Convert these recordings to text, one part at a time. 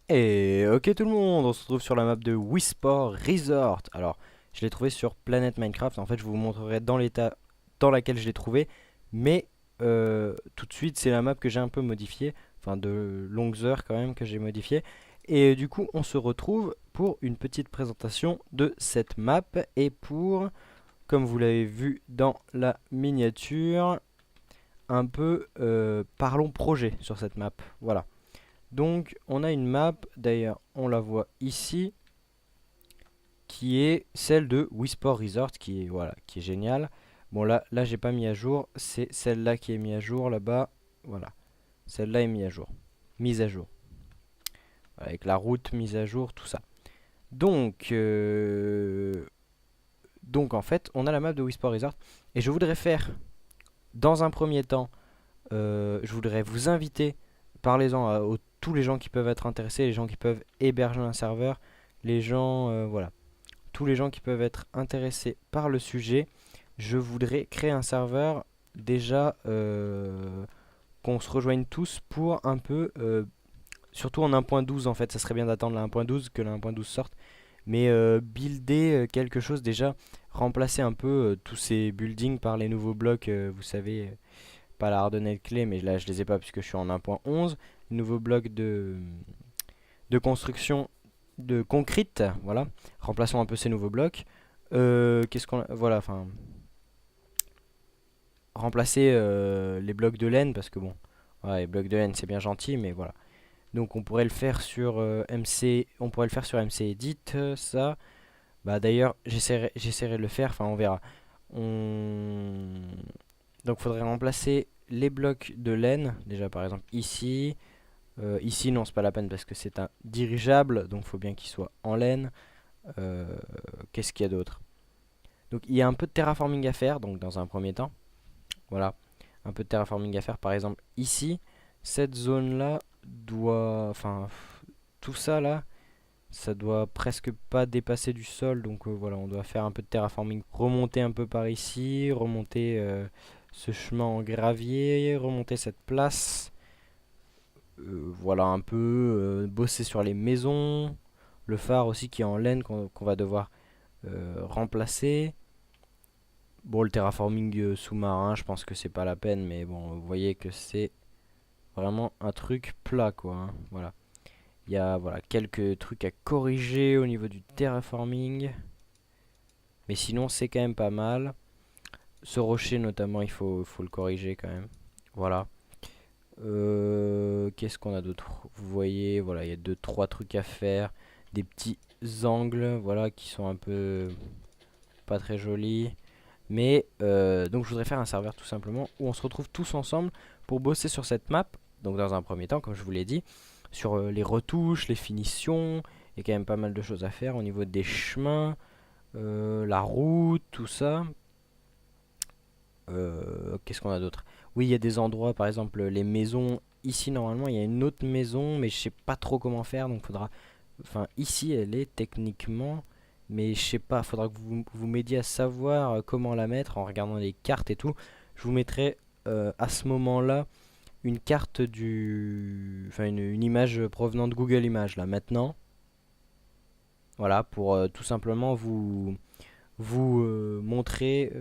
Et ok tout le monde, on se retrouve sur la map de Whisper Resort. Alors, je l'ai trouvé sur Planet Minecraft. En fait, je vous montrerai dans l'état dans laquelle je l'ai trouvé. Mais tout de suite, c'est la map que j'ai un peu modifiée. Enfin, de longues heures quand même que j'ai modifiée. Et du coup, on se retrouve pour une petite présentation de cette map. Et pour, comme vous l'avez vu dans la miniature, un peu parlons projet sur cette map. Voilà. Donc on a une map, d'ailleurs on la voit ici, qui est celle de Whisper Resort, qui est voilà, qui est géniale. Bon là j'ai pas mis à jour, c'est celle-là qui est mise à jour là-bas. Voilà, celle-là est mise à jour. Mise à jour. Voilà, avec la route mise à jour, tout ça. Donc, donc en fait, on a la map de Whisper Resort. Et je voudrais faire, dans un premier temps, je voudrais vous inviter, parlez-en à tous les gens qui peuvent être intéressés, les gens qui peuvent héberger un serveur, les gens, voilà, tous les gens qui peuvent être intéressés par le sujet. Je voudrais créer un serveur déjà qu'on se rejoigne tous pour un peu, surtout en 1.12 en fait, ça serait bien d'attendre la 1.12 que la 1.12 sorte, mais builder quelque chose déjà, remplacer un peu tous ces buildings par les nouveaux blocs, vous savez, pas la hardonnette clé, mais là je les ai pas puisque je suis en 1.11. Nouveau bloc de construction de concrete, voilà. Remplaçons un peu ces nouveaux blocs. Qu'est-ce qu'on voilà, enfin remplacer les blocs de laine parce que bon, ouais, les blocs de laine c'est bien gentil, mais voilà. Donc on pourrait le faire sur MC, on pourrait le faire sur MC Edit, ça. Bah d'ailleurs j'essaierai de le faire, enfin on verra. On Donc faudrait remplacer les blocs de laine, déjà par exemple ici. Ici non c'est pas la peine parce que c'est un dirigeable, donc il faut bien qu'il soit en laine. Euh, Qu'est-ce qu'il y a d'autre? Donc il y a un peu de terraforming à faire, donc dans un premier temps. Voilà, un peu de terraforming à faire. Par exemple ici, cette zone là doit... Enfin, tout ça là, ça doit presque pas dépasser du sol. Donc voilà, on doit faire un peu de terraforming. Remonter un peu par ici, remonter ce chemin en gravier, remonter cette place. Voilà un peu, bosser sur les maisons, le phare aussi qui est en laine qu'on va devoir remplacer. Bon, le terraforming sous-marin, je pense que c'est pas la peine, mais bon, vous voyez que c'est vraiment un truc plat quoi, hein. Voilà. Il y a voilà, quelques trucs à corriger au niveau du terraforming, mais sinon c'est quand même pas mal. Ce rocher notamment, faut le corriger quand même. Voilà. Qu'est-ce qu'on a d'autre? Vous voyez, voilà, il y a deux, trois trucs à faire. Des petits angles, voilà, qui sont un peu pas très jolis. Mais donc je voudrais faire un serveur tout simplement où on se retrouve tous ensemble pour bosser sur cette map. Donc dans un premier temps, comme je vous l'ai dit, sur les retouches, les finitions. Il y a quand même pas mal de choses à faire au niveau des chemins, la route, tout ça. Qu'est-ce qu'on a d'autre? Oui, il y a des endroits, par exemple les maisons. Ici, normalement, il y a une autre maison, mais je sais pas trop comment faire. Donc, faudra. Enfin, ici, elle est techniquement. Mais je sais pas, faudra que vous m'aidiez à savoir comment la mettre en regardant les cartes et tout. Je vous mettrai à ce moment-là une carte du. Enfin, une image provenant de Google Images, là, maintenant. Voilà, pour tout simplement vous montrer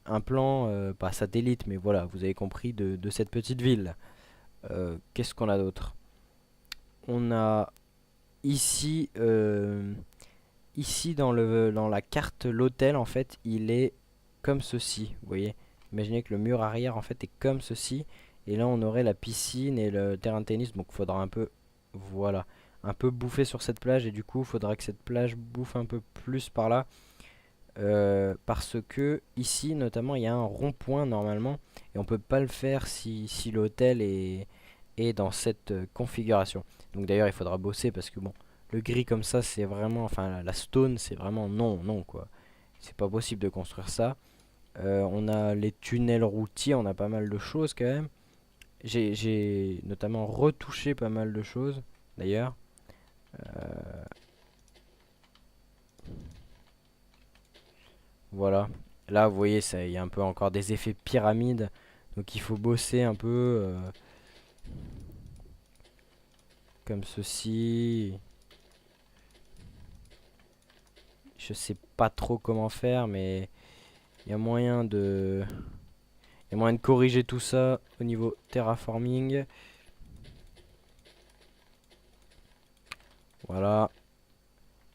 un plan, pas satellite, mais voilà, vous avez compris, de cette petite ville. Qu'est-ce qu'on a d'autre? On a ici, ici dans la carte, l'hôtel, en fait, il est comme ceci, vous voyez. Imaginez que le mur arrière, en fait, est comme ceci. Et là, on aurait la piscine et le terrain de tennis, donc il faudra un peu, voilà, un peu bouffer sur cette plage. Et du coup, il faudra que cette plage bouffe un peu plus par là. Parce que ici notamment il y a un rond-point normalement et on peut pas le faire si l'hôtel est dans cette configuration. Donc d'ailleurs il faudra bosser parce que bon, le gris comme ça c'est vraiment, enfin la stone c'est vraiment non, non quoi. C'est pas possible de construire ça. On a les tunnels routiers, on a pas mal de choses quand même. J'ai notamment retouché pas mal de choses d'ailleurs. Voilà. Là, vous voyez, il y a un peu encore des effets pyramides. Donc il faut bosser un peu comme ceci. Je sais pas trop comment faire, mais il y a moyen de... Il y a moyen de corriger tout ça au niveau terraforming. Voilà.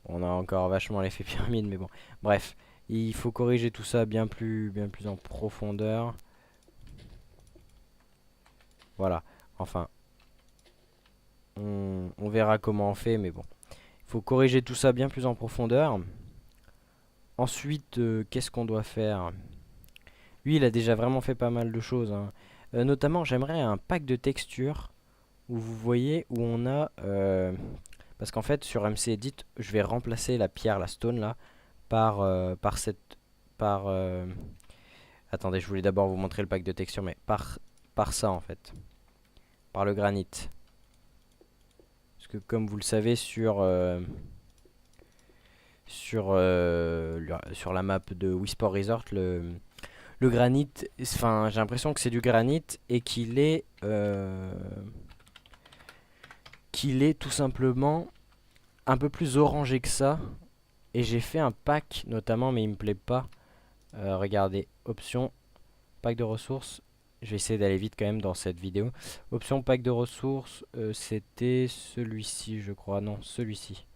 On a encore vachement l'effet pyramide, mais bon. Bref, il faut corriger tout ça bien plus en profondeur. Voilà. Enfin, on verra comment on fait, mais bon. Il faut corriger tout ça bien plus en profondeur. Ensuite, qu'est-ce qu'on doit faire? Lui, il a déjà vraiment fait pas mal de choses, hein. Notamment, j'aimerais un pack de textures où vous voyez où on a... parce qu'en fait, sur MC Edit, je vais remplacer la pierre, la stone là, par cette... Par... attendez, je voulais d'abord vous montrer le pack de textures, mais par ça en fait. Par le granit. Parce que comme vous le savez, sur la map de Whisper Resort, le granit, enfin j'ai l'impression que c'est du granit et qu'il est tout simplement un peu plus orangé que ça. Et j'ai fait un pack notamment, mais il me plaît pas. Regardez, option, pack de ressources. Je vais essayer d'aller vite quand même dans cette vidéo. Option pack de ressources, c'était celui-ci je crois, non celui-ci.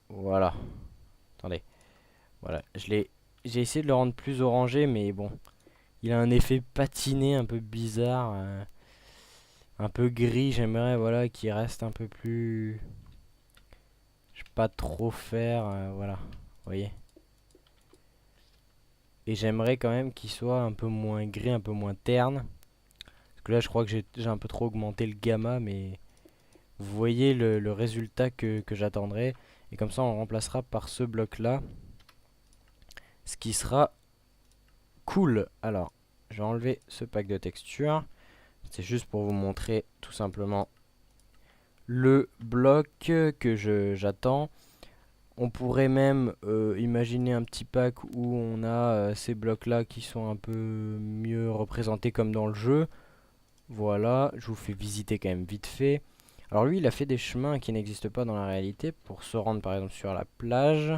Voilà, attendez, voilà, j'ai essayé de le rendre plus orangé, mais bon, il a un effet patiné un peu bizarre, un peu gris. J'aimerais voilà qu'il reste un peu plus, je sais pas trop faire, voilà, vous voyez. Et j'aimerais quand même qu'il soit un peu moins gris, un peu moins terne. Parce que là je crois que j'ai un peu trop augmenté le gamma, mais vous voyez le résultat que j'attendrai. Et comme ça on remplacera par ce bloc là. Ce qui sera cool. Alors, je vais enlever ce pack de textures. C'est juste pour vous montrer tout simplement le bloc que j'attends. On pourrait même imaginer un petit pack où on a ces blocs là qui sont un peu mieux représentés comme dans le jeu. Voilà, je vous fais visiter quand même vite fait. Alors lui il a fait des chemins qui n'existent pas dans la réalité pour se rendre par exemple sur la plage.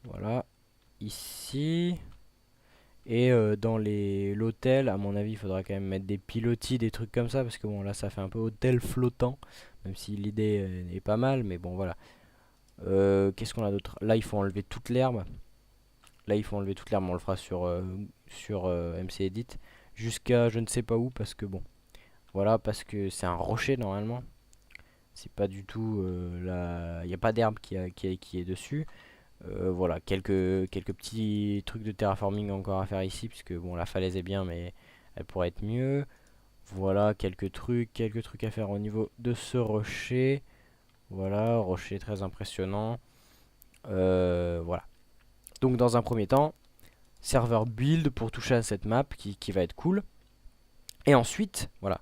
Voilà, ici. Et dans l'hôtel, à mon avis, il faudra quand même mettre des pilotis, des trucs comme ça, parce que bon, là, ça fait un peu hôtel flottant, même si l'idée est pas mal, mais bon, voilà. Qu'est-ce qu'on a d'autre? Là, il faut enlever toute l'herbe. Là, il faut enlever toute l'herbe, on le fera sur MC Edit, jusqu'à je ne sais pas où, parce que bon, voilà, parce que c'est un rocher normalement. C'est pas du tout là, il n'y a pas d'herbe qui est dessus. Voilà, quelques petits trucs de terraforming encore à faire ici, puisque bon, la falaise est bien, mais elle pourrait être mieux. Voilà, quelques trucs à faire au niveau de ce rocher. Voilà, rocher très impressionnant. Voilà. Donc dans un premier temps, serveur build pour toucher à cette map qui va être cool. Et ensuite, voilà,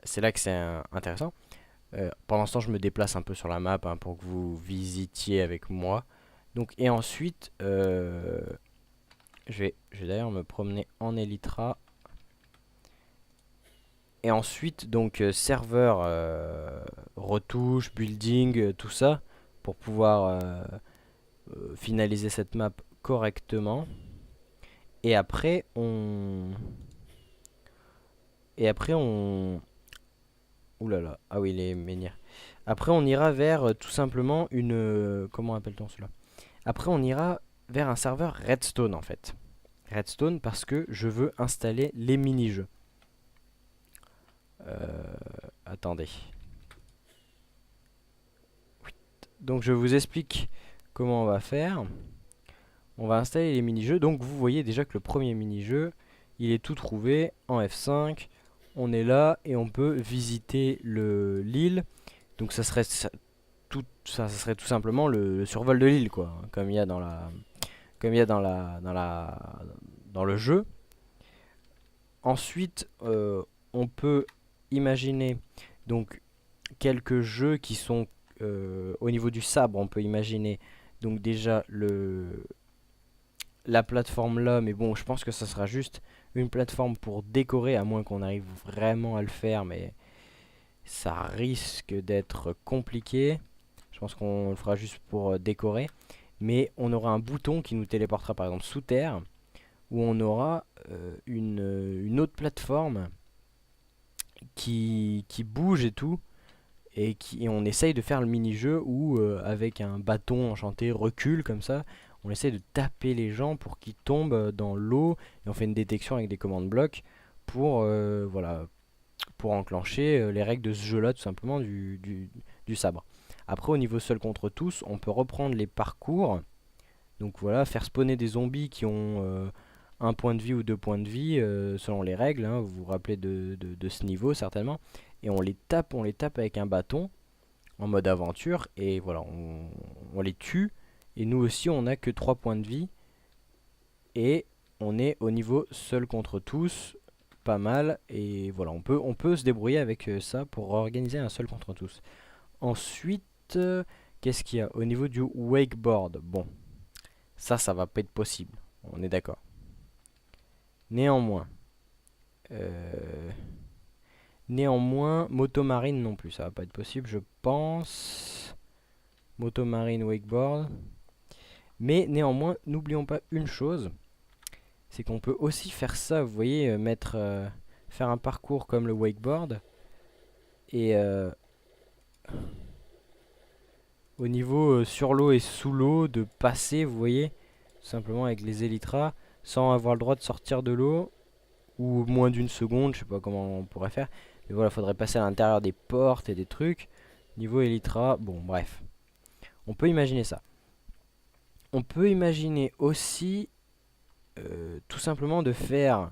c'est là que c'est intéressant. Pendant ce temps, je me déplace un peu sur la map hein, pour que vous visitiez avec moi. Donc, et ensuite, je vais d'ailleurs me promener en Elytra. Et ensuite, donc, serveur, retouche, building, tout ça, pour pouvoir finaliser cette map correctement. Et après, ouh là là, ah oui, les menhirs. Après, on ira vers tout simplement une... comment appelle-t-on cela? Après, on ira vers un serveur Redstone en fait. Redstone parce que je veux installer les mini-jeux. Attendez. Donc je vous explique comment on va faire. On va installer les mini-jeux. Donc vous voyez déjà que le premier mini-jeu, il est tout trouvé en F5. On est là et on peut visiter l'île. Donc ça serait tout simplement le survol de l'île quoi, comme il y a dans le jeu. Ensuite, on peut imaginer donc quelques jeux qui sont au niveau du sabre. On peut imaginer donc déjà la plateforme là, mais bon, je pense que ça sera juste une plateforme pour décorer, à moins qu'on arrive vraiment à le faire, mais ça risque d'être compliqué. Je pense qu'on le fera juste pour décorer. Mais on aura un bouton qui nous téléportera par exemple sous terre, où on aura une autre plateforme qui bouge et tout, et on essaye de faire le mini-jeu où avec un bâton enchanté recule comme ça, on essaye de taper les gens pour qu'ils tombent dans l'eau, et on fait une détection avec des commandes blocs pour, voilà, pour enclencher les règles de ce jeu-là, tout simplement, du sabre. Après, au niveau seul contre tous, on peut reprendre les parcours. Donc voilà, faire spawner des zombies qui ont un point de vie ou deux points de vie, selon les règles, hein, vous vous rappelez de ce niveau certainement. Et on les tape avec un bâton en mode aventure, et voilà, on les tue. Et nous aussi, on n'a que 3 points de vie, et on est au niveau seul contre tous, pas mal. Et voilà, on peut se débrouiller avec ça pour organiser un seul contre tous. Ensuite, qu'est-ce qu'il y a au niveau du wakeboard? Bon, ça va pas être possible, on est d'accord. Néanmoins, euh, néanmoins, motomarine non plus, ça va pas être possible, je pense. Motomarine, wakeboard. Mais néanmoins, n'oublions pas une chose, c'est qu'on peut aussi faire ça, vous voyez, faire un parcours comme le wakeboard. Et au niveau sur l'eau et sous l'eau, de passer, vous voyez, tout simplement avec les élytras, sans avoir le droit de sortir de l'eau, ou moins d'une seconde, je sais pas comment on pourrait faire. Mais voilà, faudrait passer à l'intérieur des portes et des trucs. Niveau Elytra, bon bref. On peut imaginer ça. On peut imaginer aussi tout simplement de faire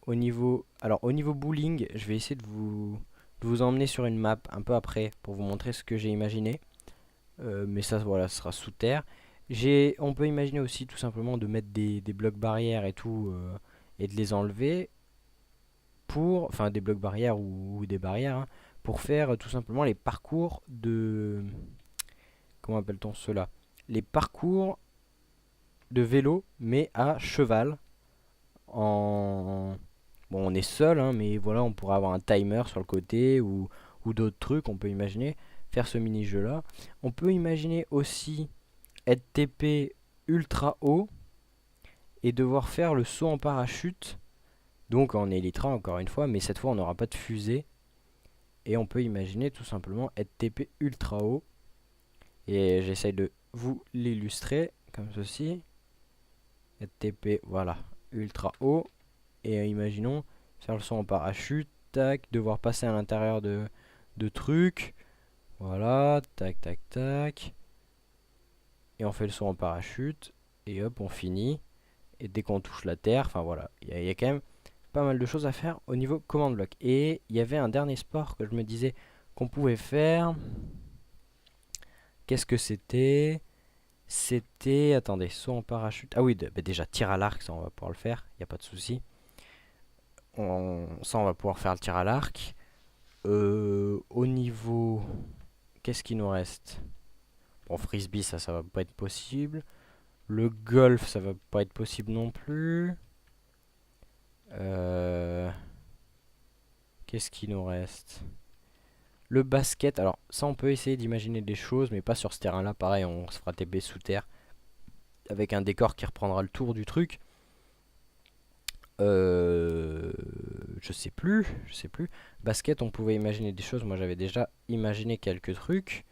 au niveau... Alors au niveau bowling, je vais essayer de vous emmener sur une map un peu après pour vous montrer ce que j'ai imaginé. Mais ça voilà, ce sera sous terre. On peut imaginer aussi tout simplement de mettre des blocs barrières et tout, et de les enlever pour, enfin des blocs barrières ou des barrières, hein, pour faire tout simplement les parcours de, comment appelle-t-on cela? Les parcours de vélo, mais à cheval. En, bon, on est seul, hein, mais voilà, on pourrait avoir un timer sur le côté ou d'autres trucs. On peut imaginer faire ce mini-jeu là. On peut imaginer aussi être TP ultra haut et devoir faire le saut en parachute. Donc en Elytra encore une fois, mais cette fois on n'aura pas de fusée. Et on peut imaginer tout simplement être TP ultra haut. Et j'essaye de vous l'illustrer comme ceci. Être TP, voilà, ultra haut. Et imaginons faire le saut en parachute. Tac, devoir passer à l'intérieur de trucs. Voilà, tac, tac, tac. Et on fait le saut en parachute. Et hop, on finit. Et dès qu'on touche la terre, enfin voilà, il y a quand même pas mal de choses à faire au niveau commande bloc. Et il y avait un dernier sport que je me disais qu'on pouvait faire. Qu'est-ce que c'était? C'était, attendez, saut en parachute. Ah oui, bah déjà tir à l'arc, ça on va pouvoir le faire, il n'y a pas de souci. Ça on va pouvoir faire le tir à l'arc. Au niveau, qu'est-ce qu'il nous reste? Bon, frisbee, ça va pas être possible. Le golf, ça va pas être possible non plus. Qu'est-ce qu'il nous reste? Le basket, alors ça on peut essayer d'imaginer des choses, mais pas sur ce terrain-là. Pareil, on se fera TB sous terre avec un décor qui reprendra le tour du truc. Je sais plus, je sais plus. Basket, on pouvait imaginer des choses. Moi, j'avais déjà imaginé quelques trucs,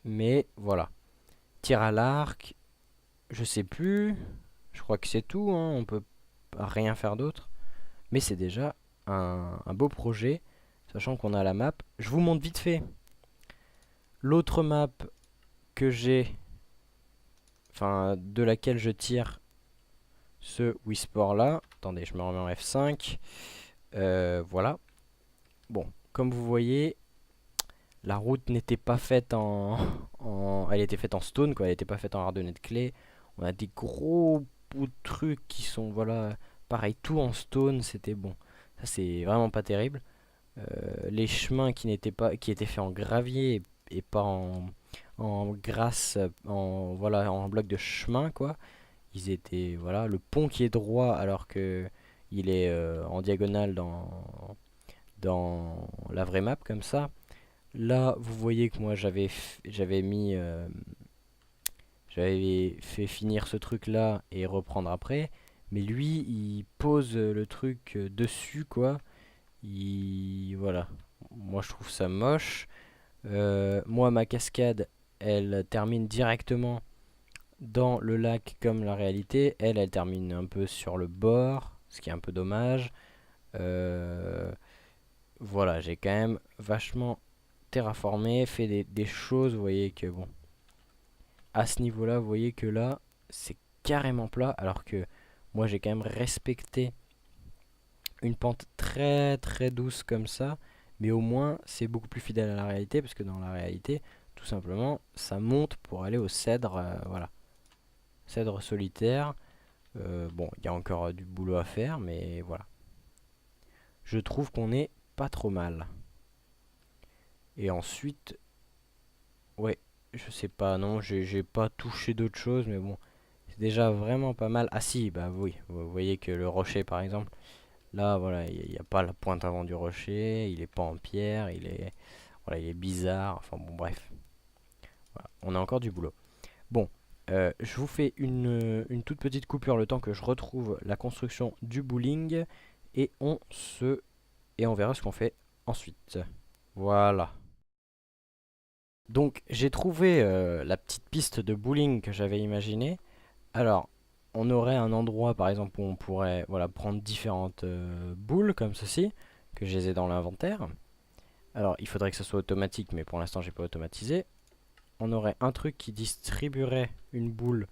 mais voilà. Tir à l'arc, je sais plus. Je crois que c'est tout, hein. On peut rien faire d'autre. Mais c'est déjà un beau projet, sachant qu'on a la map. Je vous montre vite fait l'autre map que j'ai, enfin de laquelle je tire ce Wii Sport là. Attendez, je me remets en F5. Voilà. Bon, comme vous voyez, la route n'était pas faite elle était faite en stone, quoi. Elle n'était pas faite en hardonnette clé. On a des gros bouts de trucs qui sont, voilà, pareil, tout en stone. C'était bon. Ça, c'est vraiment pas terrible. Les chemins qui étaient faits en gravier et pas en grasse, voilà, en bloc de chemin, quoi. ils étaient, voilà, le pont qui est droit alors que il est en diagonale dans la vraie map comme ça. Là, vous voyez que moi j'avais fait finir ce truc là et reprendre après. Mais lui, il pose le truc dessus quoi. Voilà. Moi, je trouve ça moche. Moi, ma cascade, elle termine directement dans le lac comme la réalité. Elle termine un peu sur le bord, ce qui est un peu dommage. Euh, voilà, j'ai quand même vachement terraformé, fait des choses. Vous voyez que bon, à ce niveau-là, vous voyez que là, c'est carrément plat, alors que moi, j'ai quand même respecté une pente très très douce comme ça, mais au moins c'est beaucoup plus fidèle à la réalité parce que dans la réalité, tout simplement, ça monte pour aller au cèdre, voilà, cèdre solitaire. Bon, il y a encore du boulot à faire, mais voilà. Je trouve qu'on est pas trop mal. Et ensuite, ouais, je sais pas, non, j'ai pas touché d'autres choses, mais bon, c'est déjà vraiment pas mal. Ah si, bah oui, vous voyez que le rocher par exemple. Là, voilà, il n'y a pas la pointe avant du rocher, il est pas en pierre, voilà, il est bizarre. Enfin bon, bref, voilà, on a encore du boulot. Bon, je vous fais une toute petite coupure le temps que je retrouve la construction du bowling et on verra ce qu'on fait ensuite. Voilà. Donc j'ai trouvé la petite piste de bowling que j'avais imaginée. Alors, on aurait un endroit par exemple où on pourrait voilà, prendre différentes boules comme ceci, que je les ai dans l'inventaire. Alors, il faudrait que ça soit automatique, mais pour l'instant, j'ai pas automatisé. On aurait un truc qui distribuerait une boule,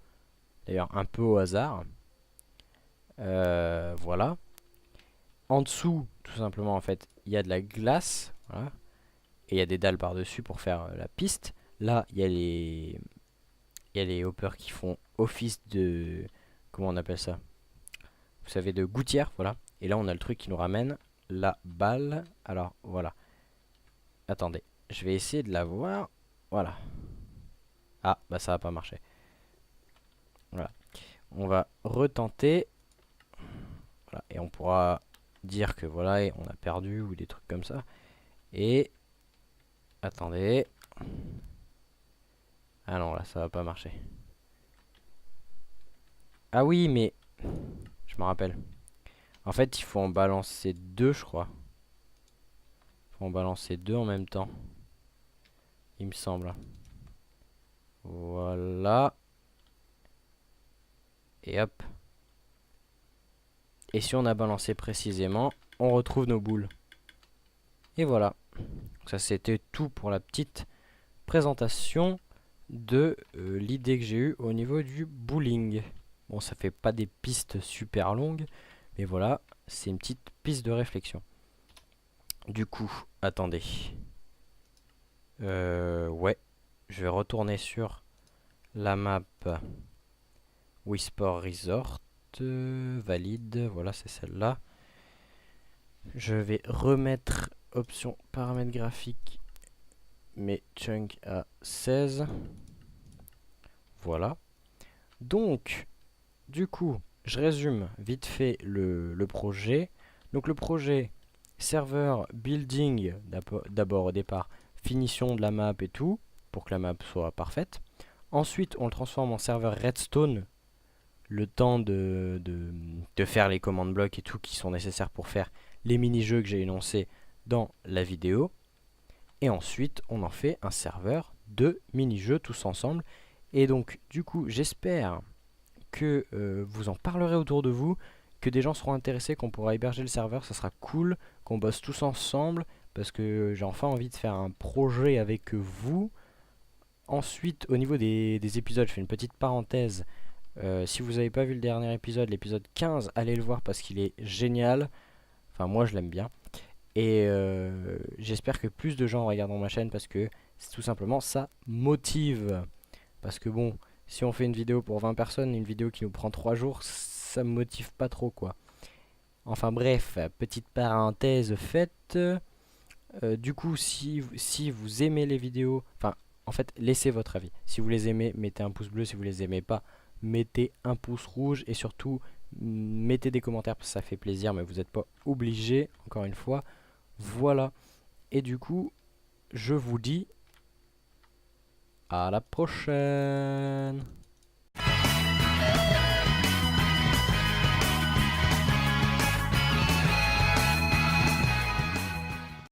d'ailleurs un peu au hasard. Voilà. En dessous, tout simplement, en fait, il y a de la glace, voilà, et il y a des dalles par-dessus pour faire la piste. Là, il y a les hoppers qui font office de, comment on appelle ça? Vous savez, de gouttière, voilà. Et là, on a le truc qui nous ramène la balle. Alors, voilà. Attendez, je vais essayer de la voir. Voilà. Ah, bah ça va pas marcher. Voilà. On va retenter. Voilà. Et on pourra dire que voilà, et on a perdu ou des trucs comme ça. Et attendez. Ah non, là, ça va pas marcher. Ah oui, mais je me rappelle. En fait, il faut en balancer deux, je crois. Il faut en balancer deux en même temps. Il me semble. Voilà. Et hop. Et si on a balancé précisément, on retrouve nos boules. Et voilà. Donc ça c'était tout pour la petite présentation de l'idée que j'ai eue au niveau du bowling. Bon, ça fait pas des pistes super longues, mais voilà, c'est une petite piste de réflexion. Du coup, attendez. Ouais, je vais retourner sur la map Wii Sport Resort. Valide, voilà, c'est celle-là. Je vais remettre option paramètres graphiques mes chunks à 16. Voilà. Donc, du coup, je résume vite fait le projet. Donc le projet serveur building d'abord au départ, finition de la map et tout, pour que la map soit parfaite. Ensuite, on le transforme en serveur redstone, le temps de faire les commandes blocs et tout qui sont nécessaires pour faire les mini-jeux que j'ai énoncés dans la vidéo. Et ensuite, on en fait un serveur de mini-jeux tous ensemble. Et donc, du coup, j'espère que vous en parlerez autour de vous, que des gens seront intéressés, qu'on pourra héberger le serveur. Ça sera cool, qu'on bosse tous ensemble, parce que j'ai enfin envie de faire un projet avec vous. Ensuite, au niveau des épisodes, je fais une petite parenthèse. Si vous n'avez pas vu le dernier épisode, l'épisode 15, allez le voir parce qu'il est génial. Enfin, moi, je l'aime bien. Et j'espère que plus de gens regarderont ma chaîne parce que c'est tout simplement ça motive. Parce que bon, si on fait une vidéo pour 20 personnes, une vidéo qui nous prend 3 jours, ça me motive pas trop quoi. Enfin bref, petite parenthèse faite. Du coup, si vous aimez les vidéos, enfin en fait laissez votre avis. Si vous les aimez, mettez un pouce bleu. Si vous les aimez pas, mettez un pouce rouge et surtout mettez des commentaires parce que ça fait plaisir, mais vous n'êtes pas obligé, encore une fois. Voilà. Et du coup, je vous dis à la prochaine.